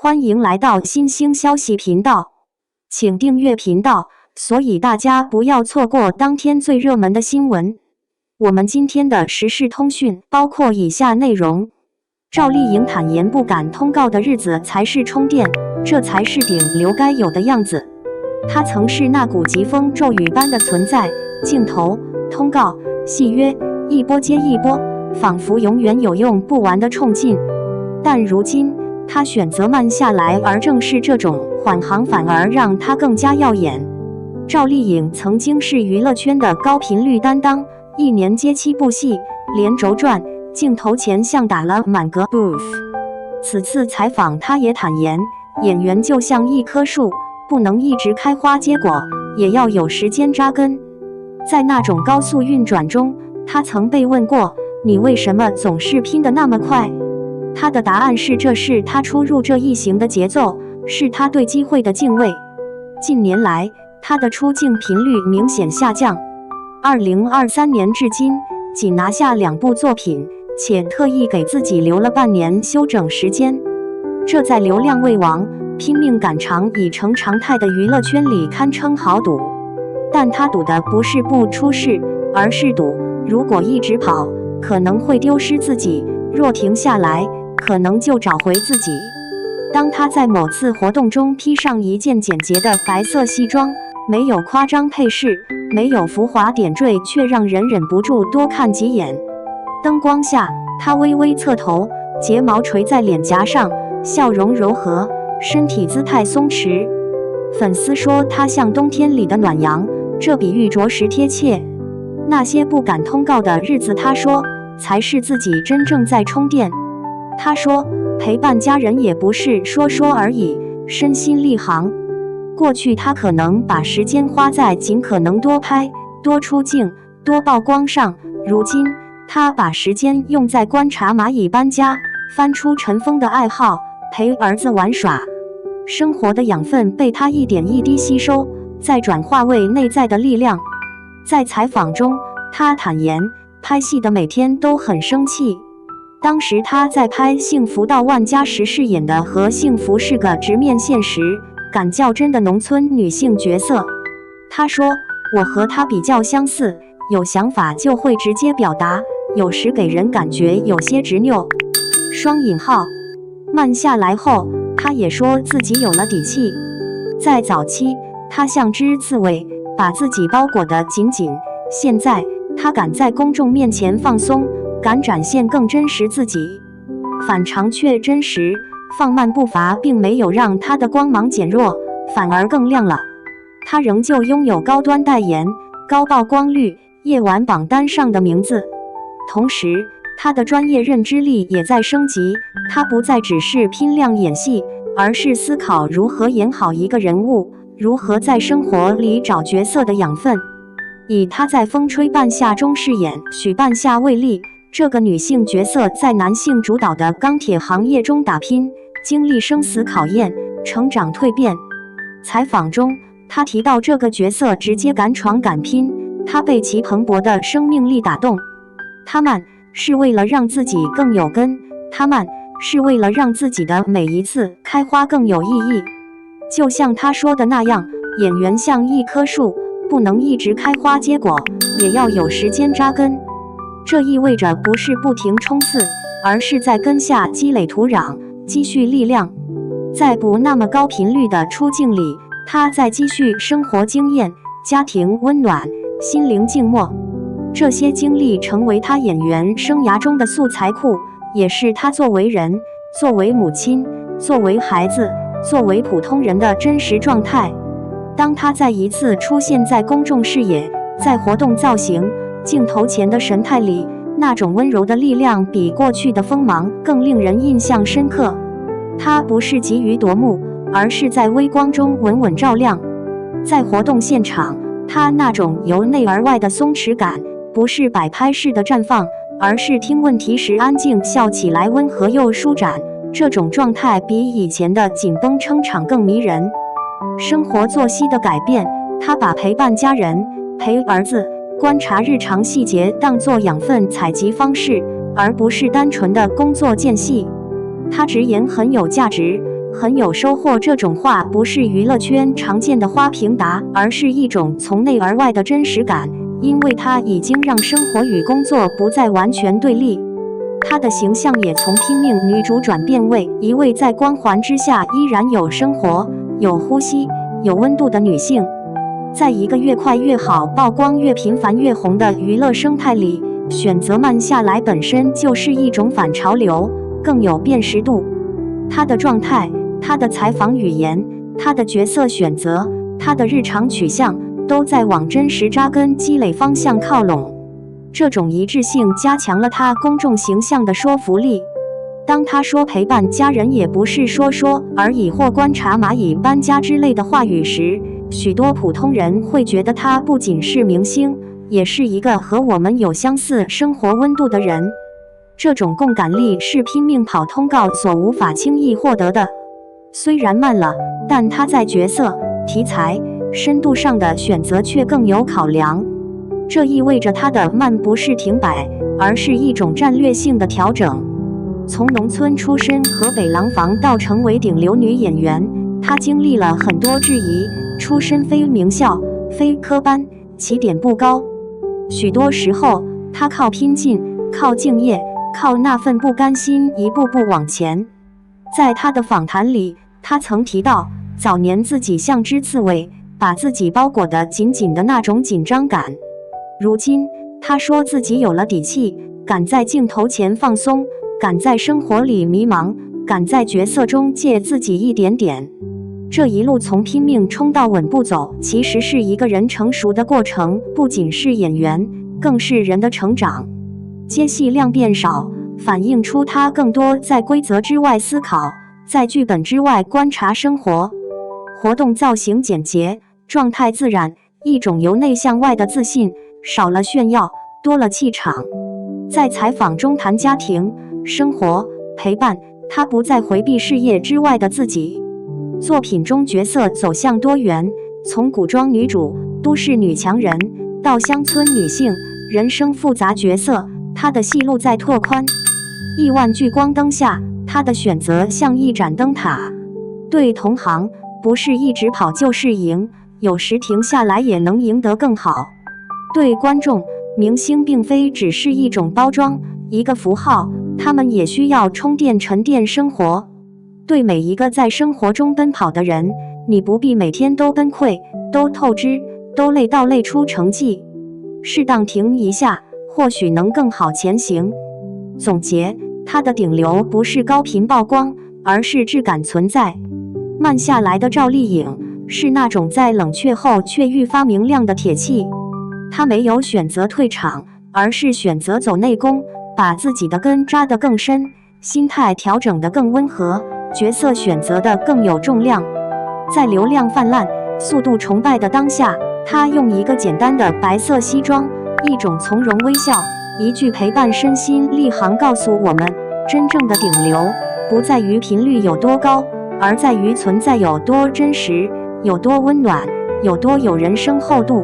欢迎来到新兴消息频道，请订阅频道，所以大家不要错过当天最热门的新闻。我们今天的时事通讯包括以下内容：赵丽颖坦言不敢通告的日子才是充电，这才是顶流该有的样子。她曾是那股疾风骤雨般的存在，镜头、通告、戏约，一波接一波，仿佛永远有用不完的冲劲。但如今，她选择慢下来，而正是这种缓航反而让她更加耀眼。赵丽颖曾经是娱乐圈的高频率担当，一年接7部戏，连轴转，镜头前像打了满格 buff。此次采访，她也坦言，演员就像一棵树，不能一直开花结果，也要有时间扎根。在那种高速运转中，她曾被问过，你为什么总是拼得那么快？他的答案是，这是他初入这一行的节奏，是他对机会的敬畏。近年来，他的出镜频率明显下降，2023年至今仅拿下2部作品，且特意给自己留了半年休整时间。这在流量为王、拼命赶场已成常态的娱乐圈里堪称豪赌。但他赌的不是不出事，而是赌如果一直跑，可能会丢失自己；若停下来，可能就找回自己。当他在某次活动中披上一件简洁的白色西装，没有夸张配饰，没有浮华点缀，却让人忍不住多看几眼。灯光下，他微微侧头，睫毛垂在脸颊上，笑容柔和，身体姿态松弛。粉丝说他像冬天里的暖阳，这比喻着实贴切。那些不敢通告的日子，他说，才是自己真正在充电。他说，陪伴家人也不是说说而已，身心力行。过去他可能把时间花在尽可能多拍、多出镜、多曝光上，如今他把时间用在观察蚂蚁搬家、翻出尘封的爱好，陪儿子玩耍。生活的养分被他一点一滴吸收，再转化为内在的力量。在采访中，他坦言，拍戏的每天都很生气。当时他在拍《幸福到万家》时饰演的和幸福是个直面现实、敢较真的农村女性角色。他说，我和她比较相似，有想法就会直接表达，有时给人感觉有些执拗。双引号。慢下来后，他也说自己有了底气。在早期，他像只刺猬，把自己包裹得紧紧。现在，他敢在公众面前放松，敢展现更真实自己，反常却真实，放慢步伐并没有让他的光芒减弱，反而更亮了。他仍旧拥有高端代言、高曝光率、夜晚榜单上的名字，同时他的专业认知力也在升级。他不再只是拼量演戏，而是思考如何演好一个人物，如何在生活里找角色的养分。以他在《风吹半夏》中饰演许半夏为例，这个女性角色在男性主导的钢铁行业中打拼，经历生死考验，成长蜕变。采访中，她提到这个角色直接敢闯敢拼，她被其蓬勃的生命力打动。她慢是为了让自己更有根，她慢是为了让自己的每一次开花更有意义。就像她说的那样，演员像一棵树，不能一直开花结果，也要有时间扎根。这意味着不是不停冲刺，而是在根下积累土壤，积蓄力量。在不那么高频率的出镜里，他在积蓄生活经验、家庭温暖、心灵静默。这些经历成为他演员生涯中的素材库，也是他作为人、作为母亲、作为孩子、作为普通人的真实状态。当他再一次出现在公众视野，在活动造型、镜头前的神态里，那种温柔的力量比过去的锋芒更令人印象深刻。他不是急于夺目，而是在微光中稳稳照亮。在活动现场，他那种由内而外的松弛感，不是摆拍式的绽放，而是听问题时安静笑起来温和又舒展。这种状态比以前的紧绷撑场更迷人。生活作息的改变，他把陪伴家人、陪儿子、观察日常细节当作养分采集方式，而不是单纯的工作间隙。他直言很有价值，很有收获这种话不是娱乐圈常见的花瓶答，而是一种从内而外的真实感，因为它已经让生活与工作不再完全对立。她的形象也从拼命女主转变为一位在光环之下依然有生活、有呼吸、有温度的女性。在一个越快越好、曝光越频繁越红的娱乐生态里，选择慢下来本身就是一种反潮流，更有辨识度。她的状态、她的采访语言、她的角色选择、她的日常取向，都在往真实扎根积累方向靠拢。这种一致性加强了她公众形象的说服力。当她说陪伴家人也不是说说而已或观察蚂蚁搬家之类的话语时，许多普通人会觉得她不仅是明星，也是一个和我们有相似生活温度的人。这种共感力是拼命跑通告所无法轻易获得的。虽然慢了，但她在角色、题材、深度上的选择却更有考量。这意味着她的慢不是停摆，而是一种战略性的调整。从农村出身河北廊坊到成为顶流女演员，她经历了很多质疑，出身非名校、非科班，起点不高。许多时候，她靠拼劲、靠敬业、靠那份不甘心一步步往前。在她的访谈里，她曾提到，早年自己像只刺猬，把自己包裹得紧紧的那种紧张感。如今，她说自己有了底气，敢在镜头前放松，敢在生活里迷茫，敢在角色中借自己一点点。这一路从拼命冲到稳步走，其实是一个人成熟的过程，不仅是演员，更是人的成长。接戏量变少，反映出他更多在规则之外思考，在剧本之外观察生活。活动造型简洁，状态自然，一种由内向外的自信，少了炫耀，多了气场。在采访中谈家庭、生活、陪伴，他不再回避事业之外的自己。作品中角色走向多元，从古装女主、都市女强人到乡村女性，人生复杂角色，她的戏路在拓宽。亿万聚光灯下，她的选择像一盏灯塔。对同行，不是一直跑就是赢，有时停下来也能赢得更好。对观众，明星并非只是一种包装，一个符号，他们也需要充电沉淀生活。对每一个在生活中奔跑的人，你不必每天都崩溃，都透支，都累到累出成绩。适当停一下，或许能更好前行。总结，他的顶流不是高频曝光，而是质感存在。慢下来的赵丽颖，是那种在冷却后却愈发明亮的铁器。她没有选择退场，而是选择走内功，把自己的根扎得更深，心态调整得更温和，角色选择的更有重量。在流量泛滥、速度崇拜的当下，他用一个简单的白色西装，一种从容微笑，一句陪伴身心立行告诉我们，真正的顶流不在于频率有多高，而在于存在有多真实，有多温暖，有多有人生厚度。